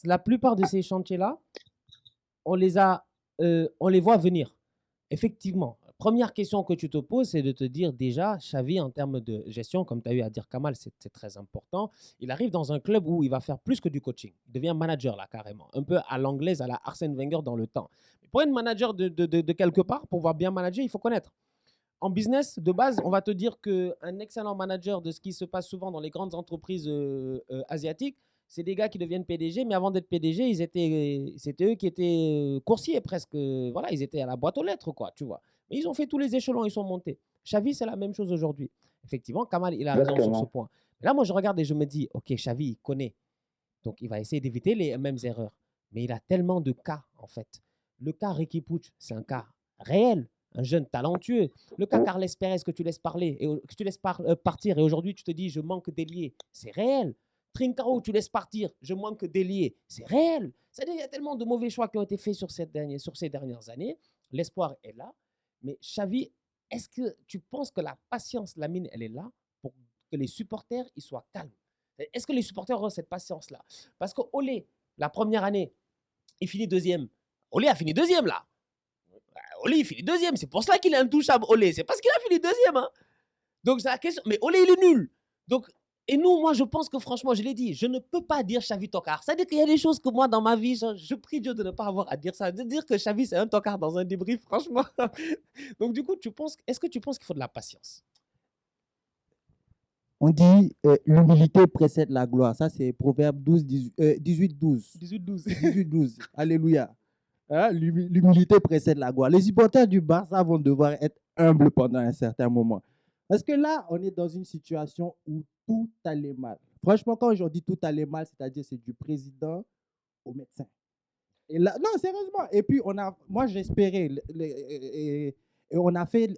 La plupart de ces chantiers-là, on les voit venir. Effectivement, première question que tu te poses, c'est de te dire déjà, Xavi, en termes de gestion, comme tu as eu à dire Kamal, c'est très important. Il arrive dans un club où il va faire plus que du coaching. Il devient manager, là, carrément. Un peu à l'anglaise, à la Arsène Wenger dans le temps. Mais pour être manager de quelque part, pour pouvoir bien manager, il faut connaître. En business, de base, on va te dire qu'un excellent manager de ce qui se passe souvent dans les grandes entreprises asiatiques, c'est des gars qui deviennent PDG, mais avant d'être PDG, c'était eux qui étaient coursiers presque. Voilà, ils étaient à la boîte aux lettres, quoi, tu vois. Mais ils ont fait tous les échelons, ils sont montés. Xavi, c'est la même chose aujourd'hui. Effectivement, Kamal, il a raison sur ce point. Mais là, moi, je regarde et je me dis, OK, Xavi, il connaît. Donc, il va essayer d'éviter les mêmes erreurs. Mais il a tellement de cas, en fait. Le cas Ricky Puig, c'est un cas réel, un jeune talentueux. Le cas Carles Pérez que tu laisses parler, que tu laisses partir, et aujourd'hui, tu te dis, je manque d'ailier, c'est réel. Trincao, tu laisses partir, je manque d'ailier, c'est réel. C'est-à-dire, il y a tellement de mauvais choix qui ont été faits sur ces dernières années. L'espoir est là. Mais Xavi, est-ce que tu penses que la patience, la mine, elle est là pour que les supporters ils soient calmes? Est-ce que les supporters auront cette patience-là? Parce que Olé, la première année, il finit deuxième. Olé a fini deuxième, là. Olé, il finit deuxième. C'est pour ça qu'il est intouchable, Olé. C'est parce qu'il a fini deuxième. Hein. Donc, c'est la question. Mais Olé, il est nul. Donc, et nous, moi, je pense que franchement, je l'ai dit, je ne peux pas dire Xavi tocard. Ça veut dire qu'il y a des choses que moi, dans ma vie, je prie Dieu de ne pas avoir à dire ça. De dire que Xavi, c'est un tocard dans un débrief, franchement. Donc, du coup, est-ce que tu penses qu'il faut de la patience? On dit l'humilité précède la gloire. Ça, c'est Proverbe 18-12. 18-12. Alléluia. Hein? L'humilité précède la gloire. Les supporters du Barça vont devoir être humbles pendant un certain moment. Parce que là, on est dans une situation où tout allait mal. Franchement, quand on dit tout allait mal, c'est-à-dire c'est du président au médecin. Et là, non, sérieusement. Et puis, moi, j'espérais. Et on a fait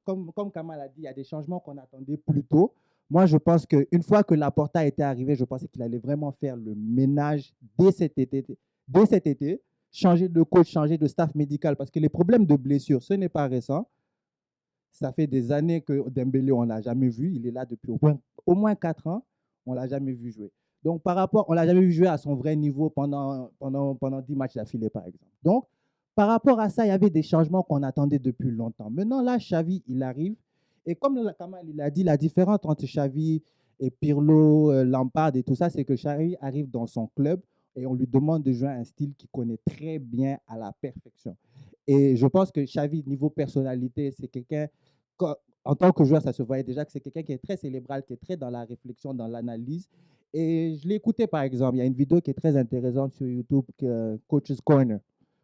comme Kamal a dit, il y a des changements qu'on attendait plus tôt. Moi, je pense qu'une fois que Laporta était arrivé, je pensais qu'il allait vraiment faire le ménage dès cet été, changer de coach, changer de staff médical, parce que les problèmes de blessure, ce n'est pas récent. Ça fait des années que Dembélé, on ne l'a jamais vu. Il est là depuis au moins 4 ans. On ne l'a jamais vu jouer. Donc, on ne l'a jamais vu jouer à son vrai niveau pendant 10 matchs d'affilée, par exemple. Donc, par rapport à ça, il y avait des changements qu'on attendait depuis longtemps. Maintenant, là, Xavi, il arrive. Et comme Kamal il a dit, la différence entre Xavi et Pirlo, Lampard et tout ça, c'est que Xavi arrive dans son club et on lui demande de jouer un style qu'il connaît très bien à la perfection. Et je pense que Xavi, niveau personnalité, c'est quelqu'un, en tant que joueur, ça se voyait déjà que c'est quelqu'un qui est très cérébral, qui est très dans la réflexion, dans l'analyse. Et je l'ai écouté, par exemple, il y a une vidéo qui est très intéressante sur YouTube, Coach's Corner,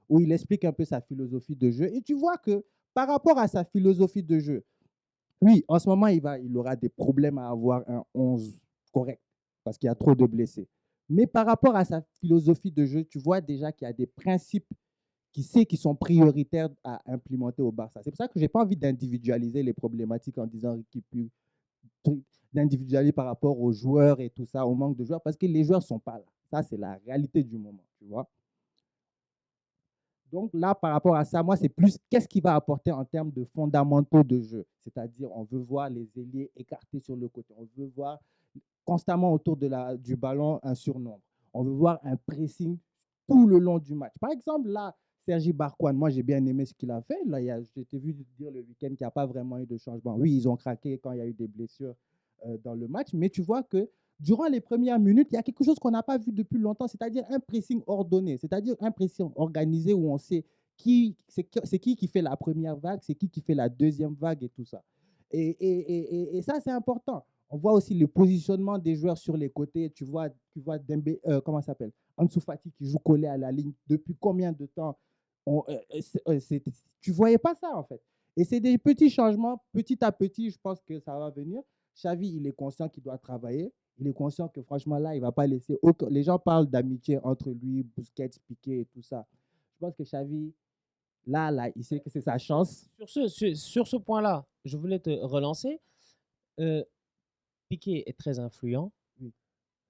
où il explique un peu sa philosophie de jeu. Et tu vois que par rapport à sa philosophie de jeu, oui, en ce moment, il aura des problèmes à avoir un 11 correct, parce qu'il y a trop de blessés. Mais par rapport à sa philosophie de jeu, tu vois déjà qu'il y a des principes qui sont prioritaires à implémenter au Barça. C'est pour ça que je n'ai pas envie d'individualiser les problématiques en disant d'individualiser par rapport aux joueurs et tout ça, au manque de joueurs, parce que les joueurs ne sont pas là. Ça, c'est la réalité du moment, tu vois. Donc là, par rapport à ça, moi, c'est plus qu'est-ce qu'il va apporter en termes de fondamentaux de jeu. C'est-à-dire, on veut voir les ailiers écartés sur le côté. On veut voir constamment autour du ballon un surnombre. On veut voir un pressing tout le long du match. Par exemple, là, Sergi Barquane, moi, j'ai bien aimé ce qu'il a fait. Là, j'ai vu dire le week-end qu'il n'y a pas vraiment eu de changement. Oui, ils ont craqué quand il y a eu des blessures dans le match, mais tu vois que durant les premières minutes, il y a quelque chose qu'on n'a pas vu depuis longtemps, c'est-à-dire un pressing ordonné, c'est-à-dire un pressing organisé où on sait c'est qui fait la première vague, c'est qui fait la deuxième vague et tout ça. Et ça, c'est important. On voit aussi le positionnement des joueurs sur les côtés. Tu vois Dembélé, comment ça s'appelle, Ansu Fati qui joue collé à la ligne. Depuis combien de temps tu ne voyais pas ça, en fait. Et c'est des petits changements. Petit à petit, je pense que ça va venir. Xavi, il est conscient qu'il doit travailler. Il est conscient que franchement, là, il ne va pas laisser aucun. Les gens parlent d'amitié entre lui, Busquets, Piqué et tout ça. Je pense que Xavi, là, il sait que c'est sa chance. Sur ce point-là, je voulais te relancer. Piqué est très influent. Oui.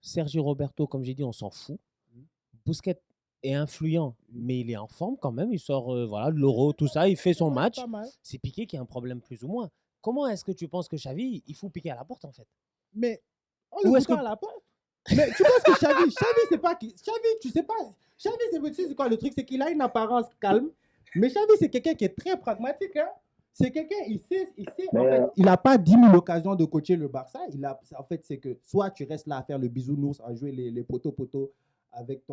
Sergio Roberto, comme j'ai dit, on s'en fout. Oui. Busquets est influent, mais il est en forme quand même. Il sort de l'Euro, tout ça. Il fait son match. C'est Piqué qui a un problème plus ou moins. comment est-ce que tu penses que Xavi, il faut piquer à la porte, en fait? Mais on Ou le est-ce fout que... pas à la porte. Mais tu penses que Xavi, c'est pas qui? Xavi, tu sais pas. Xavi, c'est quoi le truc? C'est qu'il a une apparence calme. Mais Xavi, c'est quelqu'un qui est très pragmatique. Hein? C'est quelqu'un, il sait, en fait, il n'a pas 10 000 occasions de coacher le Barça. En fait, c'est que soit tu restes là à faire le bisounours, à jouer les poteaux avec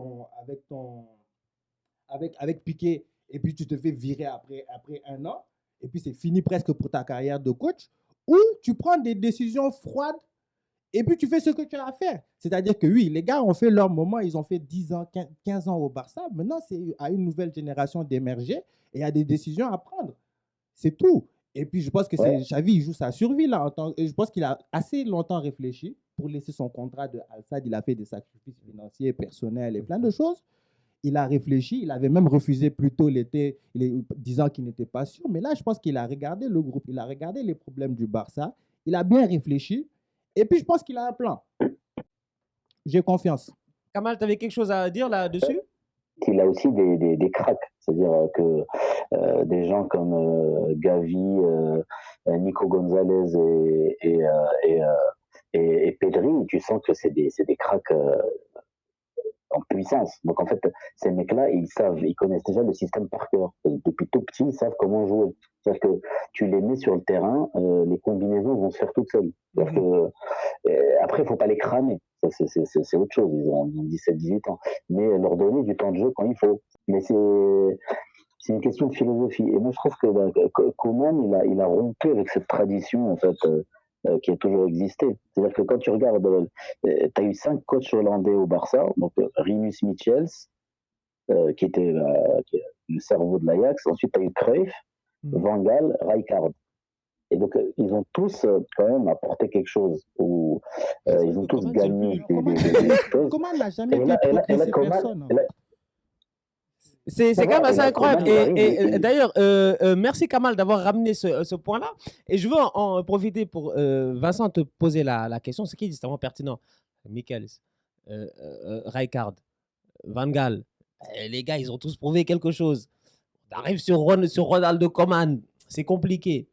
Piqué, et puis tu te fais virer après un an, et puis c'est fini presque pour ta carrière de coach, ou tu prends des décisions froides, et puis tu fais ce que tu as à faire. C'est-à-dire que oui, les gars ont fait leur moment, ils ont fait 10 ans, 15 ans au Barça. Maintenant, c'est à une nouvelle génération d'émerger, et il y a des décisions à prendre. C'est tout. Et puis, je pense que Xavi, il joue sa survie là. Et je pense qu'il a assez longtemps réfléchi pour laisser son contrat de Al-Sadd. Il a fait des sacrifices financiers, personnels et plein de choses. Il a réfléchi. Il avait même refusé plus tôt l'été, disant qu'il n'était pas sûr. Mais là, je pense qu'il a regardé le groupe. Il a regardé les problèmes du Barça. Il a bien réfléchi. Et puis, je pense qu'il a un plan. J'ai confiance. Kamal, tu avais quelque chose à dire là-dessus? Il a aussi des cracks. C'est-à-dire que des gens comme Gavi, Nico Gonzalez et Pedri, tu sens que c'est des cracks en puissance. Donc en fait, ces mecs-là, ils connaissent déjà le système par cœur. Depuis tout petit, ils savent comment jouer. C'est-à-dire que tu les mets sur le terrain, les combinaisons vont se faire toutes seules. Après, il ne faut pas les cramer. Ça, c'est autre chose. Ils ont 17-18 ans. Mais leur donner du temps de jeu quand il faut. Mais c'est une question de philosophie. Et moi, je trouve que Koeman, il a rompu avec cette tradition, en fait, qui a toujours existé. C'est-à-dire que quand tu regardes, tu as eu 5 coachs hollandais au Barça, donc Rinus Michels, qui était le cerveau de l'Ajax. Ensuite, tu as eu Cruyff, Van Gaal, Rijkaard. Et donc, ils ont tous quand même apporté quelque chose. Ils ont tous gagné des choses. Comment n'a jamais fait progresser personne? C'est quand même assez incroyable. Et d'ailleurs, merci Kamal d'avoir ramené ce point-là. Et je veux en profiter pour, Vincent, te poser la question. C'est qui est justement pertinent? Michels, Rijkaard, Van Gaal. Les gars, ils ont tous prouvé quelque chose. On arrive sur Ronald Koeman. C'est compliqué.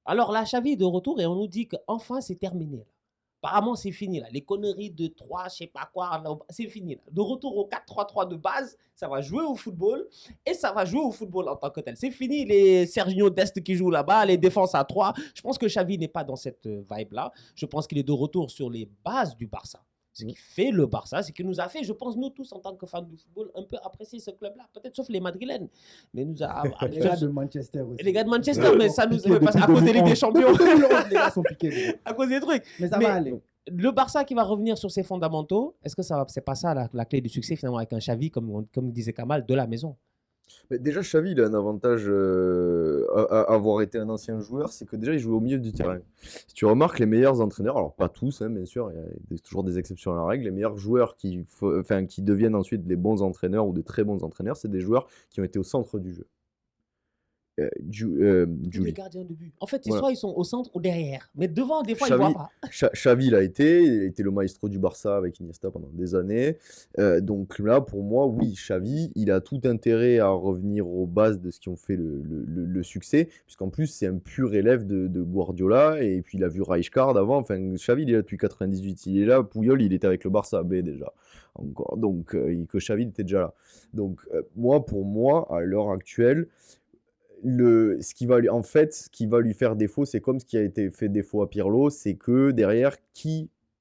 Alors là, Xavi est de retour et on nous dit qu'enfin, c'est terminé. Là. Apparemment, c'est fini. Là. Les conneries de 3, je sais pas quoi, c'est fini. Là. De retour au 4-3-3 de base, ça va jouer au football et ça va jouer au football en tant que tel. C'est fini les Sergio Dest qui jouent là-bas, les défenses à 3. Je pense que Xavi n'est pas dans cette vibe-là. Je pense qu'il est de retour sur les bases du Barça. Ce qui fait le Barça, c'est qu'il nous a fait, je pense, nous tous, en tant que fans du football, un peu apprécier ce club-là. Peut-être sauf les Madrilènes. Mais nous a... les gars de Manchester aussi. Les gars de Manchester, mais ça nous fait passer à cause des Ligues des Champions. Les gars sont piqués. À cause des trucs. Mais ça va aller. Le Barça qui va revenir sur ses fondamentaux, est-ce que c'est pas ça la clé du succès finalement avec un Xavi, comme disait Kamal, de la maison? Mais déjà, Xavi, il a un avantage à avoir été un ancien joueur, c'est que déjà, il joue au milieu du terrain. Si tu remarques, les meilleurs entraîneurs, alors pas tous, hein, bien sûr, il y a toujours des exceptions à la règle, les meilleurs joueurs qui deviennent ensuite des bons entraîneurs ou des très bons entraîneurs, c'est des joueurs qui ont été au centre du jeu. Les gardiens de but. En fait, soit ils sont au centre ou derrière. Mais devant, des fois, ils ne voient pas. Xavi, il a été le maestro du Barça avec Iniesta pendant des années. Donc là, pour moi, oui, Xavi, il a tout intérêt à revenir aux bases de ce qui ont fait le succès. Puisqu'en plus, c'est un pur élève de Guardiola. Et puis, il a vu Rijkaard avant. Enfin, Xavi, il est là depuis 98. Il est là. Puyol, il était avec le Barça B déjà. Encore. Donc, que Xavi était déjà là. Donc, pour moi, à l'heure actuelle, ce qui va lui faire défaut, c'est comme ce qui a été fait défaut à Pirlo, c'est que derrière,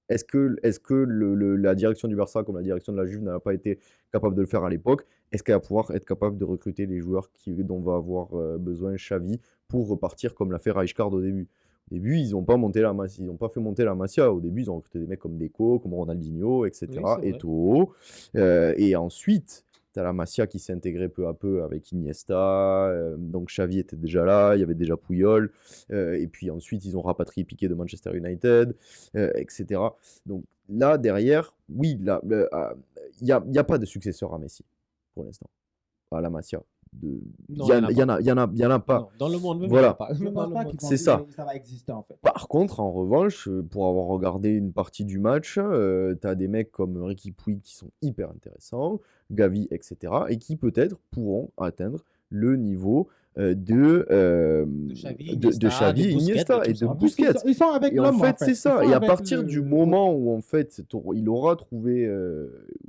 est-ce que la direction du Barça, comme la direction de la Juve, n'a pas été capable de le faire à l'époque? Est-ce qu'elle va pouvoir être capable de recruter les joueurs dont va avoir besoin Xavi pour repartir comme l'a fait Rijkaard au début? Au début, ils n'ont pas fait monter la Masia. Au début, ils ont recruté des mecs comme Deco, comme Ronaldinho, etc. Oui, Eto'o. Et ensuite, tu as la Masia qui s'est intégrée peu à peu avec Iniesta, donc Xavi était déjà là, il y avait déjà Puyol, et puis ensuite ils ont rapatrié Piqué de Manchester United, etc. Donc là, derrière, oui, il n'y a pas de successeur à Messi, pour l'instant, à la Masia. Il n'y en a pas. Non, dans le monde, même, voilà. Il n'y en a pas. C'est ça. Ça va exister en fait. Par contre, en revanche, pour avoir regardé une partie du match, tu as des mecs comme Riqui Puig qui sont hyper intéressants, Gavi, etc. et qui peut-être pourront atteindre le niveau Xavi, de Xavi, de Busquets, Iniesta de et tout de ça. Busquets. Ils sont avec Et en l'homme, fait, c'est Ils ça. sont Et à avec partir du moment où, en fait, il aura trouvé,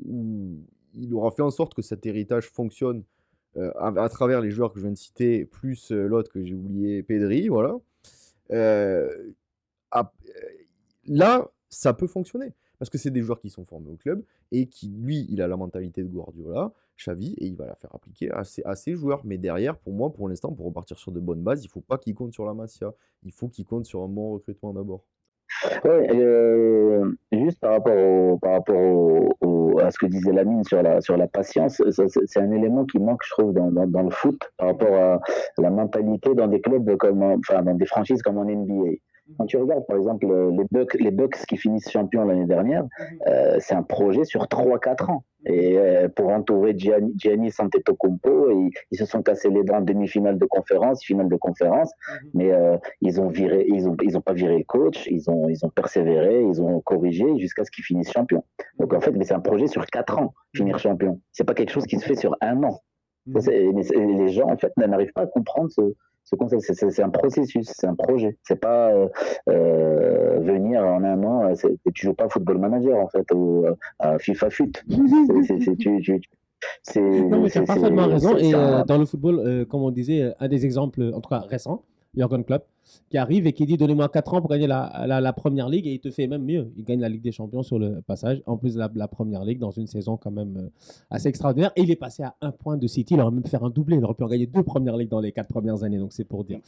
où il aura fait en sorte que cet héritage fonctionne à travers les joueurs que je viens de citer, plus l'autre que j'ai oublié, Pedri, voilà. Euh, Là, ça peut fonctionner. Parce que c'est des joueurs qui sont formés au club et qui, lui, il a la mentalité de Guardiola, Xavi, et il va la faire appliquer à ses joueurs. Mais derrière, pour moi, pour l'instant, pour repartir sur de bonnes bases, il ne faut pas qu'il compte sur la Masia. Il faut qu'il compte sur un bon recrutement d'abord. Ouais, juste à ce que disait Lamine sur la patience, c'est un élément qui manque, je trouve, dans le foot par rapport à la mentalité dans des clubs dans des franchises comme en NBA. Quand tu regardes, par exemple, les Bucks qui finissent champions l'année dernière, c'est un projet sur 3-4 ans. Et pour entourer Giannis Antetokounmpo, ils se sont cassés les dents en demi-finale de conférence, finale de conférence, mais ils ont pas viré le coach, ils ont persévéré, ils ont corrigé jusqu'à ce qu'ils finissent champions. Donc en fait, mais c'est un projet sur 4 ans, finir champion. C'est pas quelque chose qui se fait sur 1 an. Les gens, en fait, n'arrivent pas à comprendre ce concept. C'est un processus, c'est un projet. C'est pas venir en 1 an. Tu joues pas à Football Manager, en fait, ou à FIFA FUT. Non, mais tu as parfaitement raison. Et dans le football, comme on disait, un des exemples, en tout cas récents, Jürgen Klopp, qui arrive et qui dit donnez-moi 4 ans pour gagner la première ligue, et il te fait même mieux. Il gagne la Ligue des Champions sur le passage, en plus de la première ligue, dans une saison quand même assez extraordinaire. Et il est passé à 1 point de City. Il aurait même pu faire un doublé. Il aurait pu en gagner 2 premières ligues dans les 4 premières années. Donc c'est pour dire.